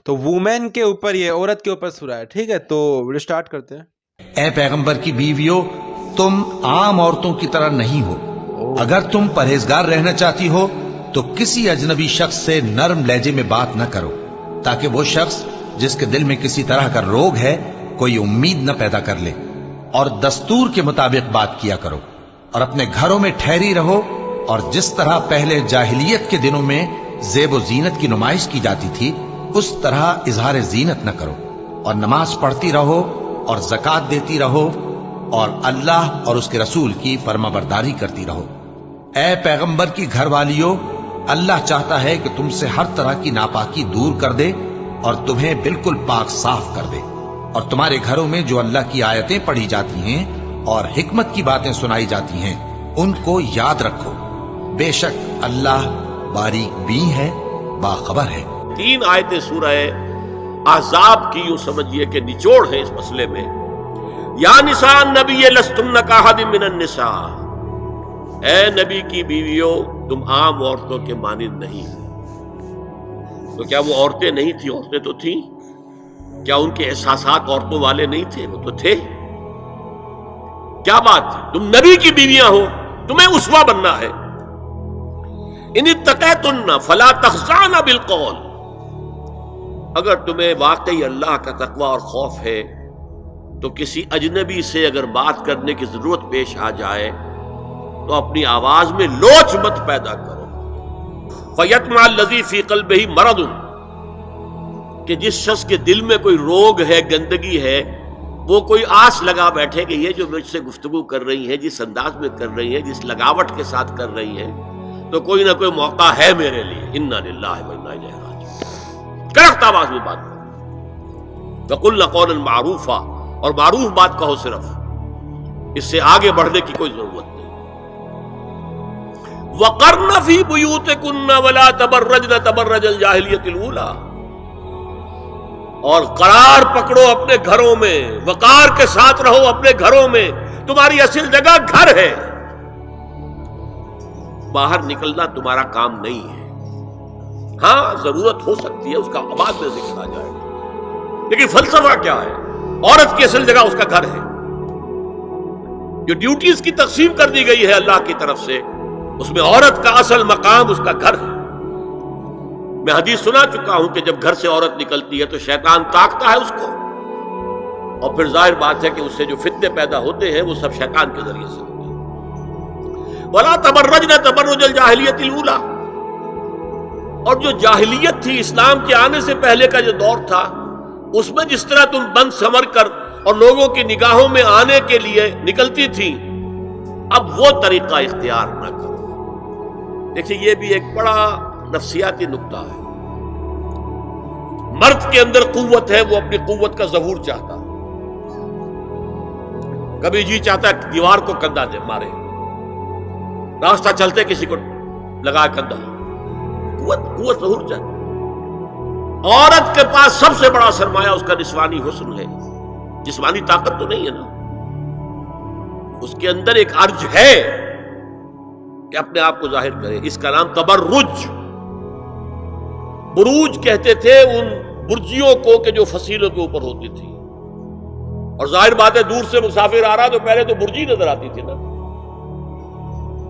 تو وومین کے اوپر یہ عورت کے اوپر سورہ ہے. ٹھیک ہے, تو ریسٹارٹ کرتے ہیں. اے پیغمبر کی بیویوں، تم عام عورتوں کی طرح نہیں ہو. اگر تم پرہیزگار رہنا چاہتی ہو تو کسی اجنبی شخص سے نرم لہجے میں بات نہ کرو، تاکہ وہ شخص جس کے دل میں کسی طرح کا روگ ہے کوئی امید نہ پیدا کر لے. اور دستور کے مطابق بات کیا کرو، اور اپنے گھروں میں ٹھہری رہو، اور جس طرح پہلے جاہلیت کے دنوں میں زیب و زینت کی نمائش کی جاتی تھی اس طرح اظہار زینت نہ کرو، اور نماز پڑھتی رہو اور زکوٰۃ دیتی رہو، اور اللہ اور اس کے رسول کی فرما برداری کرتی رہو. اے پیغمبر کی گھر والیوں، اللہ چاہتا ہے کہ تم سے ہر طرح کی ناپاکی دور کر دے اور تمہیں بالکل پاک صاف کر دے، اور تمہارے گھروں میں جو اللہ کی آیتیں پڑھی جاتی ہیں اور حکمت کی باتیں سنائی جاتی ہیں ان کو یاد رکھو. بے شک اللہ باریک بین ہے، باخبر ہے. 3 آیتیں سورہ احزاب کی یوں سمجھیے کہ نچوڑ ہے اس مسئلے میں. یا نساء النبی لستن کاحد من النساء، اے نبی کی بیویوں تم عام عورتوں کے مانند نہیں. تو کیا وہ عورتیں نہیں تھیں؟ عورتیں تو تھیں. کیا ان کے احساسات عورتوں والے نہیں تھے؟ وہ تو تھے. کیا بات تھی؟ تم نبی کی بیویاں ہو، تمہیں اسوہ بننا ہے. ان اتقیتن فلا تخضعن بالقول، اگر تمہیں واقعی اللہ کا تقوی اور خوف ہے تو کسی اجنبی سے اگر بات کرنے کی ضرورت پیش آ جائے تو اپنی آواز میں لوچ مت پیدا کرو. فیطمع الذی فی قلبہ مرض، کہ جس شخص کے دل میں کوئی روگ ہے، گندگی ہے، وہ کوئی آس لگا بیٹھے کہ یہ جو مجھ سے گفتگو کر رہی ہیں، جس انداز میں کر رہی ہیں، جس لگاوٹ کے ساتھ کر رہی ہیں، تو کوئی نہ کوئی موقع ہے میرے لیے. انا للہ و انا الیہ راجعون. کرخت آواز میں بات کرو. وقلن قولا معروفا، اور معروف بات کہو صرف، اس سے آگے بڑھنے کی کوئی ضرورت نہیں. وقرن فی بیوتکن ولا تبرجن تبرج الجاہلیۃ الاولی، اور قرار پکڑو اپنے گھروں میں، وقار کے ساتھ رہو اپنے گھروں میں. تمہاری اصل جگہ گھر ہے، باہر نکلنا تمہارا کام نہیں ہے. ہاں ضرورت ہو سکتی ہے، اس کا بعد میں ذکر آ جائے گا، لیکن فلسفہ کیا ہے؟ عورت کی اصل جگہ اس کا گھر ہے. جو ڈیوٹیز کی تقسیم کر دی گئی ہے اللہ کی طرف سے، اس میں عورت کا اصل مقام اس کا گھر ہے. میں حدیث سنا چکا ہوں کہ جب گھر سے عورت نکلتی ہے تو شیطان تاکتا ہے اس کو، اور پھر ظاہر بات ہے کہ اس سے جو فتنے پیدا ہوتے ہیں وہ سب شیطان کے ذریعے سے ہوتے ہیں. وَلَا تَبَرَّجْنَ تَبَرُّجَ الْجَاهِلِيَّةِ الْأُولَىٰ، اور جو جاہلیت تھی، اسلام کے آنے سے پہلے کا جو دور تھا، اس میں جس طرح تم بند سمر کر اور لوگوں کی nگاہوں میں آنے کے لیے نکلتی تھی، اب وہ طریقہ اختیار نہ کرو. دیکھیں یہ بھی ایک بڑا نفسیاتی نکتہ ہے. مرد کے اندر قوت ہے، وہ اپنی قوت کا ظہور چاہتا، کبھی جی چاہتا ہے دیوار کو کندھا دے مارے، راستہ چلتے کسی کو لگا کندھا. قوت ظہور چاہتا. عورت کے پاس سب سے بڑا سرمایہ اس کا نسوانی حسن ہے، جسمانی طاقت تو نہیں ہے نا. اس کے اندر ایک ارج ہے کہ اپنے آپ کو ظاہر کرے. اس کا نام تبرج. بروج کہتے تھے ان برجیوں کو کہ جو فصیلوں کے اوپر ہوتی تھی. اور ظاہر بات ہے دور سے مسافر آ رہا تو پہلے تو برجی نظر آتی تھی نا،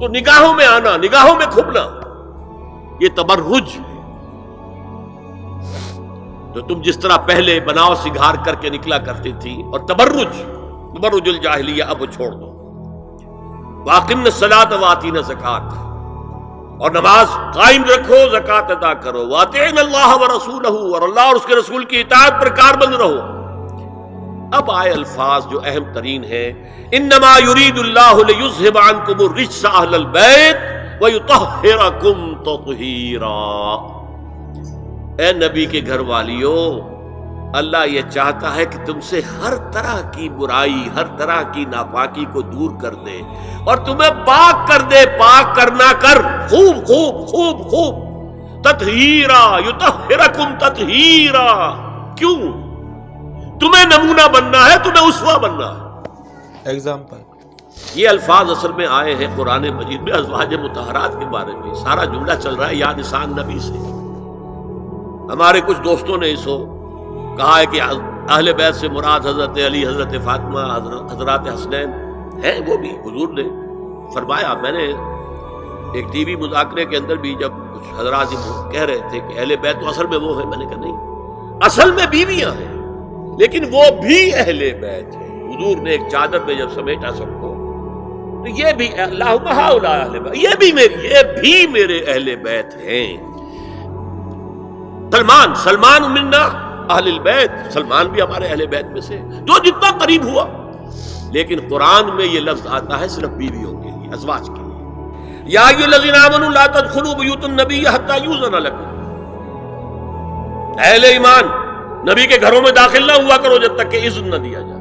تو نگاہوں میں آنا، نگاہوں میں کھبنا، یہ تبرج. تو تم جس طرح پہلے بناؤ سنگھار کر کے نکلا کرتی تھی، اور تبرج الجاہلیہ اب چھوڑ دو. واقمن الصلاۃ وآتین الزکوٰۃ، اور نماز قائم رکھو، زکوٰۃ ادا کرو. واطعن اللہ ورسولہ، اور اللہ اور اس کے رسول کی اطاعت پر کاربند رہو. اب آئے الفاظ جو اہم ترین ہیں. انما یرید اللہ لیذھب عنکم الرجس اہل البیت ویطہرکم تطہیرا. اے نبی کے گھر والیو، اللہ یہ چاہتا ہے کہ تم سے ہر طرح کی برائی، ہر طرح کی ناپاکی کو دور کر دے اور تمہیں پاک کر دے. پاک کرنا کر، خوب خوب خوب خوب. تطہیرا، یطہرکم تطہیرا. کیوں؟ تمہیں نمونہ بننا ہے، تمہیں اسوہ بننا ہے. ایگزامپل. یہ الفاظ اصل میں آئے ہیں قرآن مجید میں ازواج مطہرات کے بارے میں. سارا جملہ چل رہا ہے یا نساء نبی سے. ہمارے کچھ دوستوں نے اس کو کہا ہے کہ اہل بیت سے مراد حضرت علی، حضرت فاطمہ، حضرات حسنین ہیں. وہ بھی حضور نے فرمایا. میں نے ایک ٹی وی مذاکرے کے اندر بھی جب کچھ حضرات کہہ رہے تھے کہ اہل بیت تو اصل میں وہ ہے، میں نے کہا نہیں، اصل میں بیویاں ہیں لیکن وہ بھی اہل بیت ہیں. حضور نے ایک چادر میں جب سمیٹا سب کو تو یہ بھی اللہم ہؤلاء اہل بیت، یہ بھی میرے اہل بیت ہیں. سلمان منا اہل البیت، سلمان بھی ہمارے اہل بیت میں سے، جو جتنا قریب ہوا. لیکن قرآن میں یہ لفظ آتا ہے صرف بیویوں کے لیے، ازواج کے لیے. یا ایھا الذین آمنوا لا تدخلوا بیوت النبی حتی یؤذن لکم. اہل ایمان، نبی کے گھروں میں داخل نہ ہوا کرو جب تک کہ اذن نہ دیا جائے.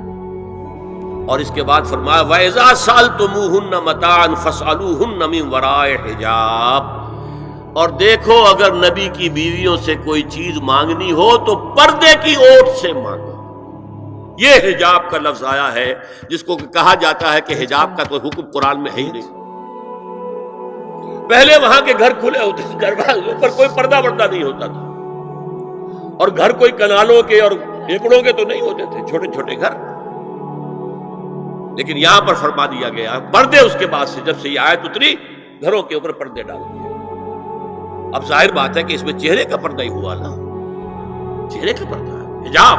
اور اس کے بعد فرمایا وَإِذَا سَأَلْتُمُوهُنَّ مَتَاعًا فَاسْأَلُوهُنَّ مِنْ وَرَاءِ حِجَابٍ. اور دیکھو اگر نبی کی بیویوں سے کوئی چیز مانگنی ہو تو پردے کی اوٹ سے مانگو. یہ حجاب کا لفظ آیا ہے جس کو کہا جاتا ہے کہ حجاب کا کوئی حکم قرآن میں ہے ہی نہیں. پہلے وہاں کے گھر کھلے ہوتے تھے، دروازوں پر کوئی پردہ وردہ نہیں ہوتا تھا، اور گھر کوئی کنالوں کے اور ایکڑوں کے تو نہیں ہوتے تھے، چھوٹے چھوٹے گھر. لیکن یہاں پر فرما دیا گیا پردے، اس کے بعد سے جب سے یہ آیت اتری گھروں کے اوپر پردے ڈال دیے. اب ظاہر بات ہے کہ اس میں چہرے کا پردہ ہی ہوا نا، چہرے کا پردہ ہے حجاب.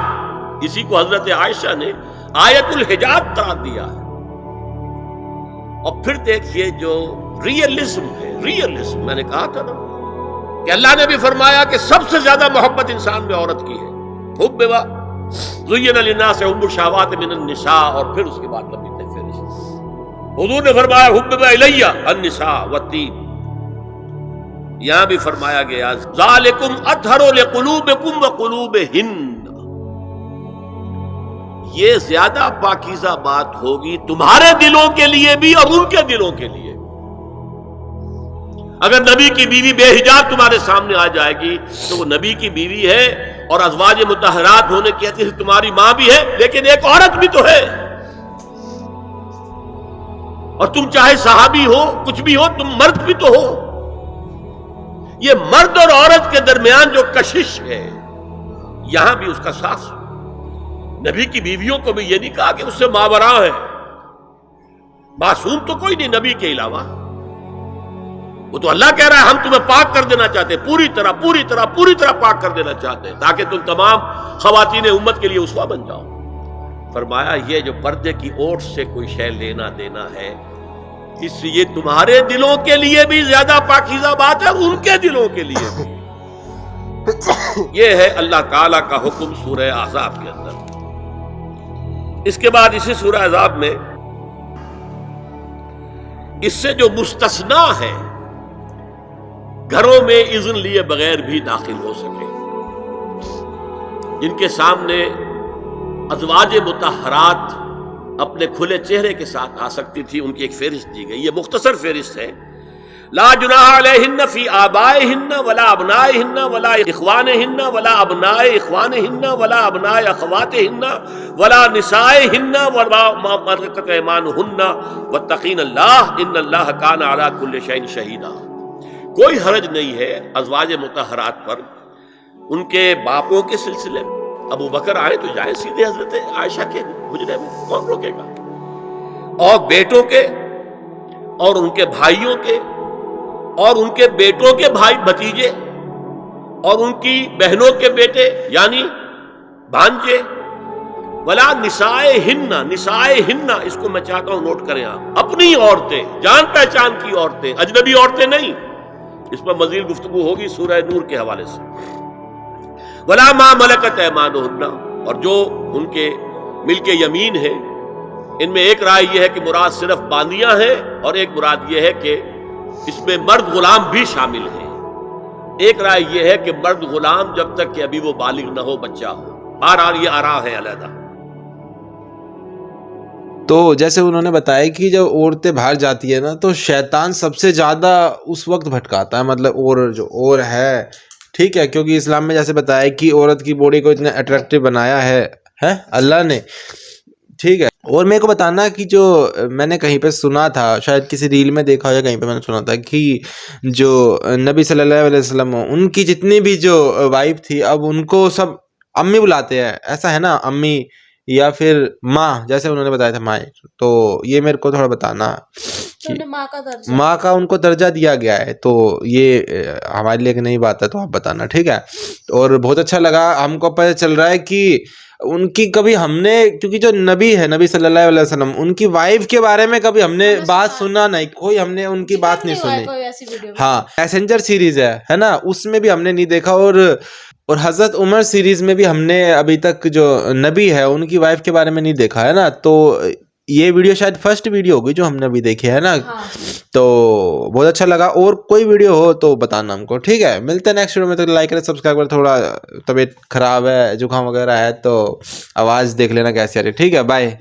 اسی کو حضرت عائشہ نے آیت الحجاب قرار دیا ہے. اور پھر دیکھیے جو ریئلزم ہے، ریئلزم میں نے کہا تھا نا کہ اللہ نے بھی فرمایا کہ سب سے زیادہ محبت انسان میں عورت کی ہے. حب زین للناس حب الشہوات من النساء، اور پھر اس کے بعد لمبی فہرست. حضور نے فرمایا حبب الی النساء والطیب. یہاں بھی فرمایا گیا ذالکم اطہر لقلوبکم وقلوبہن. یہ زیادہ پاکیزہ بات ہوگی تمہارے دلوں کے لیے بھی اور ان کے دلوں کے لیے. اگر نبی کی بیوی بے حجاب تمہارے سامنے آ جائے گی تو وہ نبی کی بیوی ہے اور ازواج مطہرات ہونے کی حیثیت سے تمہاری ماں بھی ہے، لیکن ایک عورت بھی تو ہے. اور تم چاہے صحابی ہو، کچھ بھی ہو، تم مرد بھی تو ہو. یہ مرد اور عورت کے درمیان جو کشش ہے یہاں بھی اس کا ساس. نبی کی بیویوں کو بھی یہ نہیں کہا کہ اس سے ماوراء ہے، معصوم تو کوئی نہیں نبی کے علاوہ. وہ تو اللہ کہہ رہا ہے ہم تمہیں پاک کر دینا چاہتے ہیں، پوری طرح پاک کر دینا چاہتے ہیں تاکہ تم تمام خواتین امت کے لیے اسوہ بن جاؤ. فرمایا یہ جو پردے کی اوٹ سے کوئی شے لینا دینا ہے، اس سے یہ تمہارے دلوں کے لیے بھی زیادہ پاکیزہ بات ہے اور ان کے دلوں کے لیے بھی. یہ ہے اللہ تعالیٰ کا حکم سورہ احزاب کے اندر. اس کے بعد اسی سورہ احزاب میں اس سے جو مستثنا ہے، گھروں میں اذن لیے بغیر بھی داخل ہو سکے، جن کے سامنے ازواج مطہرات اپنے کھلے چہرے کے ساتھ آ سکتی تھی، ان کی ایک فہرست دی گئی. یہ مختصر فہرست ہے. لا جناح علیہن فی آبائہن ولا ابنائہن ولا اخوانہن ولا ابناء اخوانہن ولا ابناء اخواتہن ولا نسائہن ولا ما ملکت ایمانہن واتقین اللہ ان اللہ کان علی کل شیء شہیدا. کوئی حرج نہیں ہے ازواج مطہرات پر ان کے باپوں کے سلسلے میں. ابو بکر آئے تو جائیں سیدھے حضرت عائشہ کے حجرے میں، کون روکے گا. اور بیٹوں کے اور ان کے بھائیوں کے اور ان کے بیٹوں کے بھائی بھتیجے اور ان کی بہنوں کے بیٹے یعنی بھانجے. ولا نسائہن، نسائہن اس کو میں چاہتا ہوں نوٹ کریں آپ، اپنی عورتیں، جان پہچان کی عورتیں، اجنبی عورتیں نہیں. اس پر مزید گفتگو ہوگی سورہ نور کے حوالے سے. ولا ما ملکت ایمانہن، اور جو ان کے ملک یمین ہے. ان میں ایک رائے یہ ہے کہ مراد صرف باندیاں ہیں اور ایک مراد یہ ہے کہ اس میں مرد غلام بھی شامل ہیں. ایک رائے یہ ہے کہ مرد غلام جب تک کہ ابھی وہ بالغ نہ ہو، بچہ ہو. بہرحال یہ آراء ہے علیحدہ. تو جیسے انہوں نے بتایا کہ جب عورتیں باہر جاتی ہیں نا تو شیطان سب سے زیادہ اس وقت بھٹکاتا ہے، مطلب اور ہے، ٹھیک ہے، کیونکہ اسلام میں جیسے بتایا کہ عورت کی باڈی کو اتنا اٹریکٹیو بنایا ہے اللہ نے، ٹھیک ہے. اور میرے کو بتانا کہ جو میں نے کہیں پہ سنا تھا، شاید کسی ریل میں دیکھا ہو یا کہیں پہ میں نے سنا تھا کہ جو نبی صلی اللہ علیہ وسلم ان کی جتنی بھی جو وائف تھی اب ان کو سب امی بلاتے ہیں، ایسا ہے نا؟ امی یا پھر ماں، جیسے انہوں نے بتایا تھا ماں. تو یہ میرے کو تھوڑا بتانا کہ ماں کا ان کو درجہ دیا گیا ہے، تو یہ ہمارے لیے ایک نئی بات ہے، تو آپ بتانا ٹھیک ہے. اور بہت اچھا لگا، ہم کو پتہ چل رہا ہے کہ ان کی کبھی ہم نے، کیونکہ جو نبی ہے نبی صلی اللہ علیہ وسلم ان کی وائف کے بارے میں کبھی ہم نے بات سنا نہیں، کوئی ہم نے ان کی بات نہیں سنی. ہاں پیسنجر سیریز ہے نا، اس میں بھی ہم نے نہیں دیکھا. اور حضرت عمر سیریز میں بھی ہم نے ابھی تک جو نبی ہے ان کی وائف کے بارے میں نہیں دیکھا ہے نا. تو یہ ویڈیو شاید فرسٹ ویڈیو ہوگی جو ہم نے ابھی دیکھی ہے نا. تو بہت اچھا لگا، اور کوئی ویڈیو ہو تو بتانا ہم کو ٹھیک ہے. ملتے ہیں نیکسٹ ویڈیو میں، تو لائک کریں سبسکرائب کریں. تھوڑا طبیعت خراب ہے، زکام وغیرہ ہے تو آواز دیکھ لینا کیسی آ رہی ہے. ٹھیک ہے، بائے.